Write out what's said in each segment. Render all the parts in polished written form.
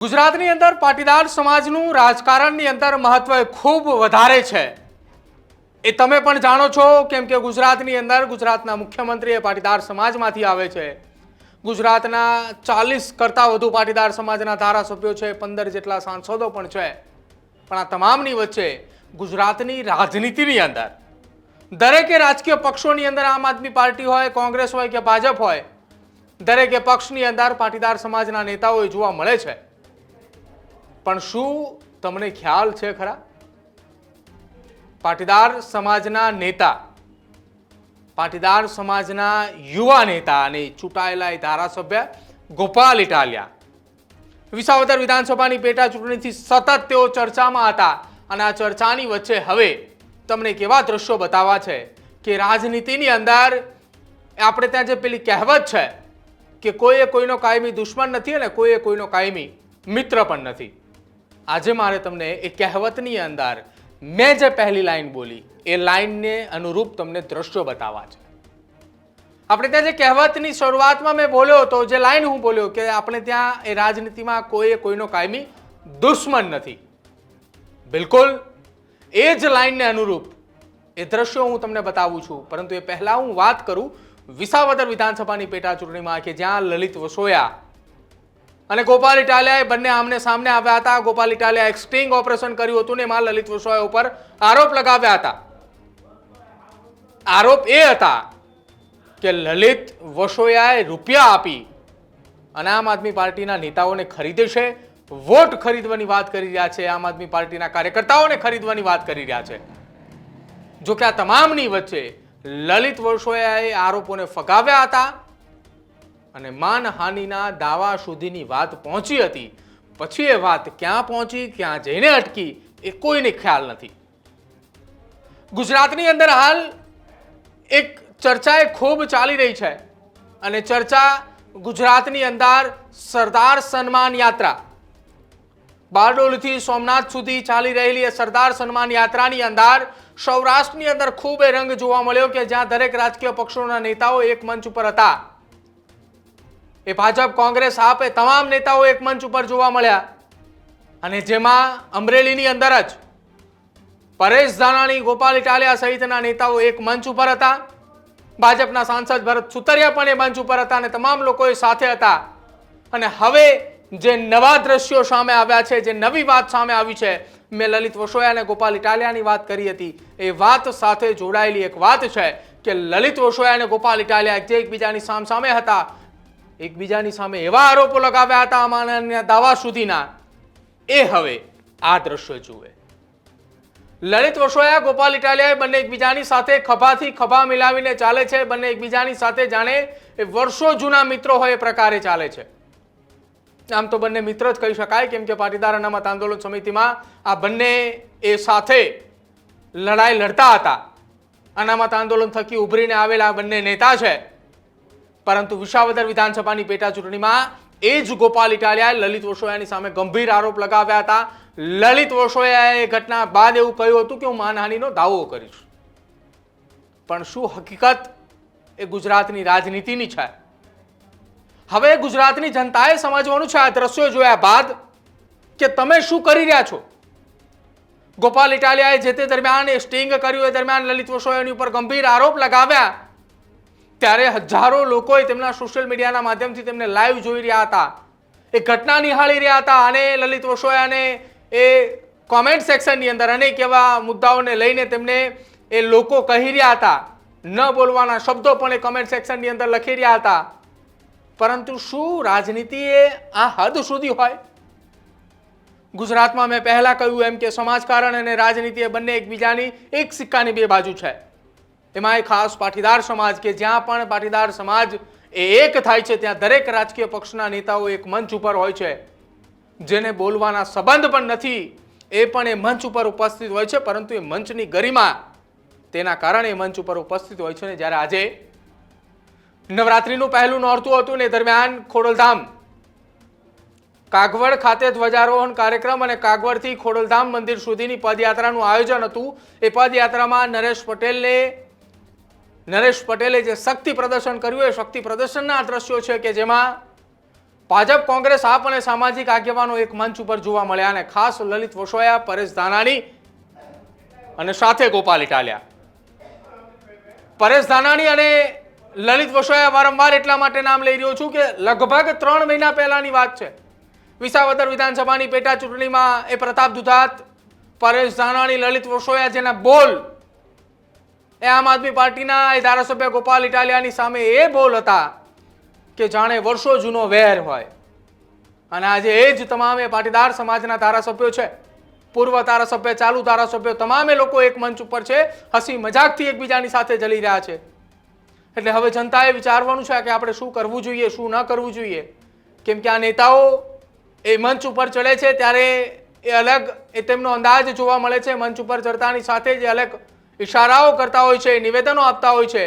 ગુજરાતની અંદર પાટીદાર સમાજનું રાજકારણની અંદર મહત્વ ખૂબ વધારે છે એ તમે પણ જાણો છો કેમ કે ગુજરાતની અંદર ગુજરાતના મુખ્યમંત્રી એ પાટીદાર સમાજમાંથી આવે છે। ગુજરાતના 40 કરતાં વધુ પાટીદાર સમાજના ધારાસભ્યો છે, 15 જેટલા સાંસદો પણ છે। પણ આ તમામની વચ્ચે ગુજરાતની રાજનીતિની અંદર દરેકે રાજકીય પક્ષોની અંદર આમ આદમી પાર્ટી હોય, કોંગ્રેસ હોય કે ભાજપ હોય, દરેકે પક્ષની અંદર પાટીદાર સમાજના નેતાઓ જોવા મળે છે। પણ શું તમને ખ્યાલ છે ખરા પાટીદાર સમાજના નેતા, પાટીદાર સમાજના યુવા નેતા અને ચૂંટાયેલા ધારાસભ્ય ગોપાલ ઇટાલિયા વિસાવદર વિધાનસભાની પેટા ચૂંટણીથી સતત તેઓ ચર્ચામાં હતા અને આ ચર્ચાની વચ્ચે હવે તમને કેવા દ્રશ્યો બતાવવા છે કે રાજનીતિની અંદર આપણે ત્યાં જે પેલી કહેવત છે કે કોઈએ કોઈનો કાયમી દુશ્મન નથી અને કોઈએ કોઈનો કાયમી મિત્ર પણ નથી। આજે મારે તમને એ કહેવતની અંદર મેં જે પહેલી લાઈન બોલી એ લાઈનને અનુરૂપ તમને દ્રશ્યો બતાવવા છે। આપણે ત્યાં જે કહેવતની શરૂઆતમાં મેં બોલ્યો તો જે લાઈન હું બોલ્યો કે આપણે ત્યાં એ રાજનીતિમાં કોઈએ કોઈનો કાયમી દુશ્મન નથી, બિલકુલ એ જ લાઈનને અનુરૂપ એ દ્રશ્યો હું તમને બતાવું છું। પરંતુ એ પહેલા હું વાત કરું વિસાવદર વિધાનસભાની પેટા ચૂંટણીમાં કે જ્યાં લલિત વસોયા અને ગોપાલ ઇટાલિયાએ બંને આમને સામને આવ્યા હતા। ગોપાલ ઇટાલિયાએ એક સ્ટિંગ ઓપરેશન કર્યું હતું ને એમાં લલિત વસોયા ઉપર આરોપ લગાવ્યા હતા। આરોપ એ હતા કે લલિત વસોયાએ રૂપિયા આપી અને આમ આદમી પાર્ટીના નેતાઓને ખરીદે છે, વોટ ખરીદવાની વાત કરી રહ્યા છે, આમ આદમી પાર્ટીના કાર્યકર્તાઓને ખરીદવાની વાત કરી રહ્યા છે। જો કે આ તમામની વચ્ચે લલિત વસોયાએ આરોપોને ફગાવ્યા હતા અને માનહાનિના દાવા સુધીની વાત પહોંચી હતી। પછી એ વાત ક્યાં પહોંચી, ક્યાં જઈને અટકી એ કોઈને ખ્યાલ નથી। ગુજરાતની અંદર હાલ એક ચર્ચા ખૂબ ચાલી રહી છે અને ચર્ચા ગુજરાતની અંદર સરદાર સન્માન યાત્રા, બારડોલીથી સોમનાથ સુધી ચાલી રહેલી એ સરદાર સન્માન યાત્રાની અંદર સૌરાષ્ટ્રની અંદર ખૂબ એ રંગ જોવા મળ્યો કે જ્યાં દરેક રાજકીય પક્ષોના નેતાઓ એક મંચ ઉપર હતા। એ ભાજપ, કોંગ્રેસ, આપ એ તમામ નેતાઓ એક મંચ ઉપર જોવા મળ્યા અને જેમાં અમરેલીની અંદર જ પરેશ ધાનાણી, ગોપાલ ઇટાલિયા સહિતના નેતાઓ એક મંચ ઉપર હતા। ભાજપના સાંસદ ભરત સુતરિયા પણ એ મંચ ઉપર હતા અને તમામ લોકો એ સાથે હતા। અને હવે જે નવા દ્રશ્યો સામે આવ્યા છે, જે નવી વાત સામે આવી છે, મેં લલિત વસોયા અને ગોપાલ ઇટાલિયાની વાત કરી હતી, એ વાત સાથે જોડાયેલી એક વાત છે કે લલિત વસોયા અને ગોપાલ ઇટાલિયા જે એકબીજાની સામે હતા, એકબીજાની સામે એવા આરોપો લગાવ્યા હતા અમાના દાવા સુધીના, એ હવે આ દ્રશ્ય જુએ। લલિત વસોયા, ગોપાલ ઇટાલિયા બંને એકબીજાની સાથે ખભાથી ખભા મિલાવીને ચાલે છે, બંને એકબીજાની સાથે જાણે એ વર્ષો જૂના મિત્રો હોય એ પ્રકારે ચાલે છે। આમ તો બંને મિત્ર જ કહી શકાય કેમ કે પાટીદાર અનામત આંદોલન સમિતિમાં આ બંને એ સાથે લડાઈ લડતા હતા। અનામત આંદોલન થકી ઉભરીને આવેલા બંને નેતા છે। પરંતુ વિસાવદર વિધાનસભાની પેટા ચૂંટણીમાં એ જ ગોપાલ ઇટાલિયાએ લલિત વસોયાની સામે ગંભીર આરોપ લગાવ્યા હતા। લલિત વસોયાએ ઘટના બાદ એવું કહ્યું હતું કે હું માનહાનિનો દાવો કરીશ। પણ શું હકીકત એ ગુજરાતની રાજનીતિની છે? હવે ગુજરાતની જનતાએ સમજવાનું છે આ દ્રશ્યો જોયા બાદ કે તમે શું કરી રહ્યા છો। ગોપાલ ઇટાલિયાએ જે તે દરમિયાન એ સ્ટિંગ કર્યું એ દરમિયાન લલિત વસોયાની ઉપર ગંભીર આરોપ લગાવ્યા ત્યારે હજારો લોકોએ તેમના સોશિયલ મીડિયાના માધ્યમથી તેમને લાઈવ જોઈ રહ્યા હતા, એ ઘટના નિહાળી રહ્યા હતા અને લલિત વસોયાને એ કોમેન્ટ સેક્શનની અંદર અનેક એવા મુદ્દાઓને લઈને તેમને એ લોકો કહી રહ્યા હતા, ન બોલવાના શબ્દો પણ એ કોમેન્ટ સેક્શનની અંદર લખી રહ્યા હતા। પરંતુ શું રાજનીતિ એ આ હદ સુધી હોય? ગુજરાતમાં મેં પહેલા કહ્યું એમ કે સમાજકારણ અને રાજનીતિ એ બંને એકબીજાની એક સિક્કાની બે બાજુ છે। એમાં એ ખાસ પાટીદાર સમાજ કે જ્યાં પણ પાટીદાર સમાજ એ એક થાય છે ત્યાં દરેક રાજકીય પક્ષના નેતાઓ એક મંચ ઉપર હોય છે। જેને બોલવાના સંબંધ પણ નથી એ પણ એ મંચ ઉપર ઉપસ્થિત હોય છે, પરંતુ એ મંચની ગરિમા તેના કારણે એ મંચ ઉપર ઉપસ્થિત હોય છે। જ્યારે આજે નવરાત્રીનું પહેલું નોરતું હતું ને દરમિયાન ખોડલધામ કાગવડ ખાતે ધ્વજારોહણ કાર્યક્રમ અને કાગવડથી ખોડલધામ મંદિર સુધીની પદયાત્રાનું આયોજન હતું। એ પદયાત્રામાં નરેશ પટેલે જે શક્તિ પ્રદર્શન કર્યું એ શક્તિ પ્રદર્શનના દ્રશ્યો છે કે જેમાં ભાજપ, કોંગ્રેસ, આપ અને સામાજિક આગેવાનો એક મંચ ઉપર જોવા મળ્યા અને ખાસ લલિત વસોયા, પરેશ ધાનાણી અને સાથે ગોપાલ ઇટાલિયા. પરેશ ધાનાણી અને લલિત વસોયા વારંવાર એટલા માટે નામ લઈ રહ્યો છું કે લગભગ 3 મહિના પહેલાની વાત છે. વિસાવદર વિધાનસભાની પેટા ચૂંટણીમાં એ પ્રતાપ દુધાત, પરેશ ધાનાણી, લલિત વસોયા જેના બોલ એ આમ આદમી પાર્ટીના એ ધારાસભ્ય ગોપાલ ઇટાલિયાની સામે એ બોલ હતા કે જાણે વર્ષો જૂનો વેર હોય. અને આજે એ જ તમામે પાટીદાર સમાજના ધારાસભ્યો છે, પૂર્વ ધારાસભ્ય, ચાલુ ધારાસભ્યો, તમામે લોકો એક મંચ ઉપર છે, હસી મજાકથી એકબીજાની સાથે જલી રહ્યા છે. એટલે હવે જનતાએ વિચારવાનું છે કે આપણે શું કરવું જોઈએ, શું ન કરવું જોઈએ. કેમ કે આ નેતાઓ એ મંચ ઉપર ચડે છે ત્યારે એ અલગ એ તેમનો અંદાજ જોવા મળે છે. મંચ ઉપર ચડતાની સાથે જ અલગ ઇશારાઓ કરતા હોય છે, નિવેદનો આપતા હોય છે.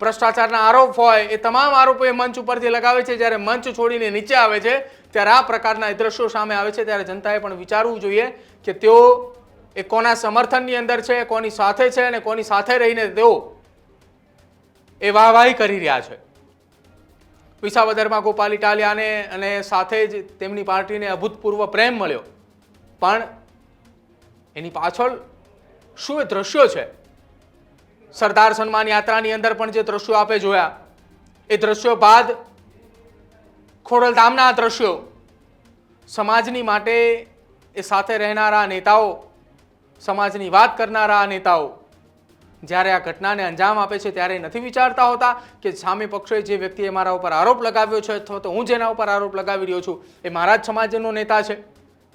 ભ્રષ્ટાચારના આરોપ હોય એ તમામ આરોપો એ મંચ ઉપરથી લગાવે છે. જ્યારે મંચ છોડીને નીચે આવે છે ત્યારે આ પ્રકારના એ દ્રશ્યો સામે આવે છે. ત્યારે જનતાએ પણ વિચારવું જોઈએ કે તેઓ એ કોના સમર્થનની અંદર છે, કોની સાથે છે અને કોની સાથે રહીને તેઓ એ વાહવાહી કરી રહ્યા છે. વિસાવદરમાં ગોપાલ ઇટાલિયાને અને સાથે જ તેમની પાર્ટીને અભૂતપૂર્વ પ્રેમ મળ્યો, પણ એની પાછળ શું એ દ્રશ્યો છે? સરદાર સન્માન યાત્રાની અંદર પણ જે દ્રશ્યો આપે જોયા એ દ્રશ્યો બાદ ખોડલધામના દ્રશ્યો, સમાજની માટે એ સાથે રહેનારા નેતાઓ, સમાજની વાત કરનારા નેતાઓ જ્યારે આ ઘટનાને અંજામ આપે છે ત્યારે નથી વિચારતા હોતા કે સામે પક્ષે જે વ્યક્તિએ મારા ઉપર આરોપ લગાવ્યો છે અથવા તો હું જેના ઉપર આરોપ લગાવી રહ્યો છું એ મારા જ સમાજનો નેતા છે.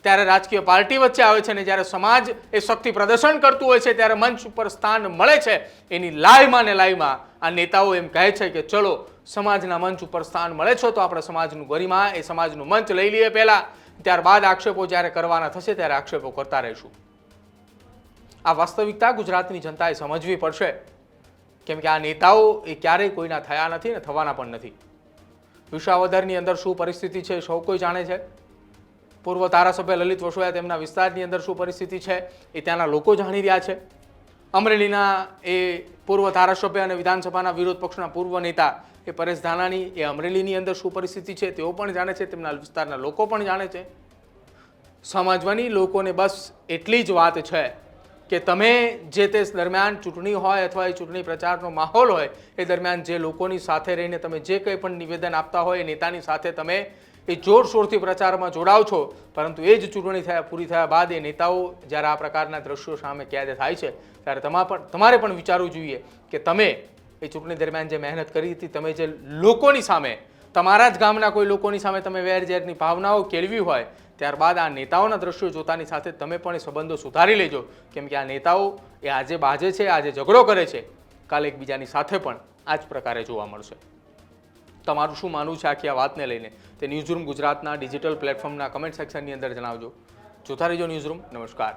ત્યારે રાજકીય પાર્ટી વચ્ચે આવે છે ને જ્યારે સમાજ એ શક્તિ પ્રદર્શન કરતું હોય છે ત્યારે મંચ ઉપર સ્થાન મળે છે. એની લાઈમાં ને લાઈમાં આ નેતાઓ એમ કહે છે કે ચલો સમાજના મંચ ઉપર સ્થાન મળે છે તો આપણે સમાજનું ગરિમા, એ સમાજનું મંચ લઈ લઈએ પહેલા, ત્યારબાદ આક્ષેપો જ્યારે કરવાના થશે ત્યારે આક્ષેપો કરતા રહીશું. આ વાસ્તવિકતા ગુજરાતની જનતાએ સમજવી પડશે. કેમ કે આ નેતાઓ એ ક્યારેય કોઈના થયા નથી ને થવાના પણ નથી. વિસાવદરની અંદર શું પરિસ્થિતિ છે સૌ કોઈ જાણે છે. પૂર્વ ધારાસભ્ય લલિત વસોયા તેમના વિસ્તારની અંદર શું પરિસ્થિતિ છે એ ત્યાંના લોકો જાણી રહ્યા છે. અમરેલીના એ પૂર્વ ધારાસભ્ય અને વિધાનસભાના વિરોધ પક્ષના પૂર્વ નેતા એ પરેશ ધાનાણી એ અમરેલીની અંદર શું પરિસ્થિતિ છે તેઓ પણ જાણે છે, તેમના વિસ્તારના લોકો પણ જાણે છે. સમજવાની લોકોને બસ એટલી જ વાત છે કે તમે જે તે દરમિયાન ચૂંટણી હોય અથવા એ ચૂંટણી પ્રચારનો માહોલ હોય એ દરમિયાન જે લોકોની સાથે રહીને તમે જે કંઈ પણ નિવેદન આપતા હોય એ નેતાની સાથે તમે એ જોરશોરથી પ્રચારમાં જોડાવ છો, પરંતુ એ જ ચૂંટણી પૂરી થયા બાદ એ નેતાઓ જ્યારે આ પ્રકારના દ્રશ્યો સામે કેદ થાય છે ત્યારે તમારે પણ વિચારવું જોઈએ કે તમે એ ચૂંટણી દરમિયાન જે મહેનત કરી હતી, તમે જે લોકોની સામે, તમારા જ ગામના કોઈ લોકોની સામે તમે વેરઝેરની ભાવનાઓ કેળવી હોય, ત્યારબાદ આ નેતાઓના દ્રશ્યો જોતાની સાથે તમે પણ એ સંબંધો સુધારી લેજો. કેમ કે આ નેતાઓ એ આજે બાજે છે, આજે ઝઘડો કરે છે, કાલે એકબીજાની સાથે પણ આ જ પ્રકારે જોવા મળશે. તમારું શું માનવું છે આખી આ વાતને લઈને તે ન્યૂઝરૂમ ગુજરાતના ડિજિટલ પ્લેટફોર્મના કમેન્ટ સેક્શનની અંદર જણાવજો. જોતા રહેજો ન્યૂઝરૂમ. નમસ્કાર.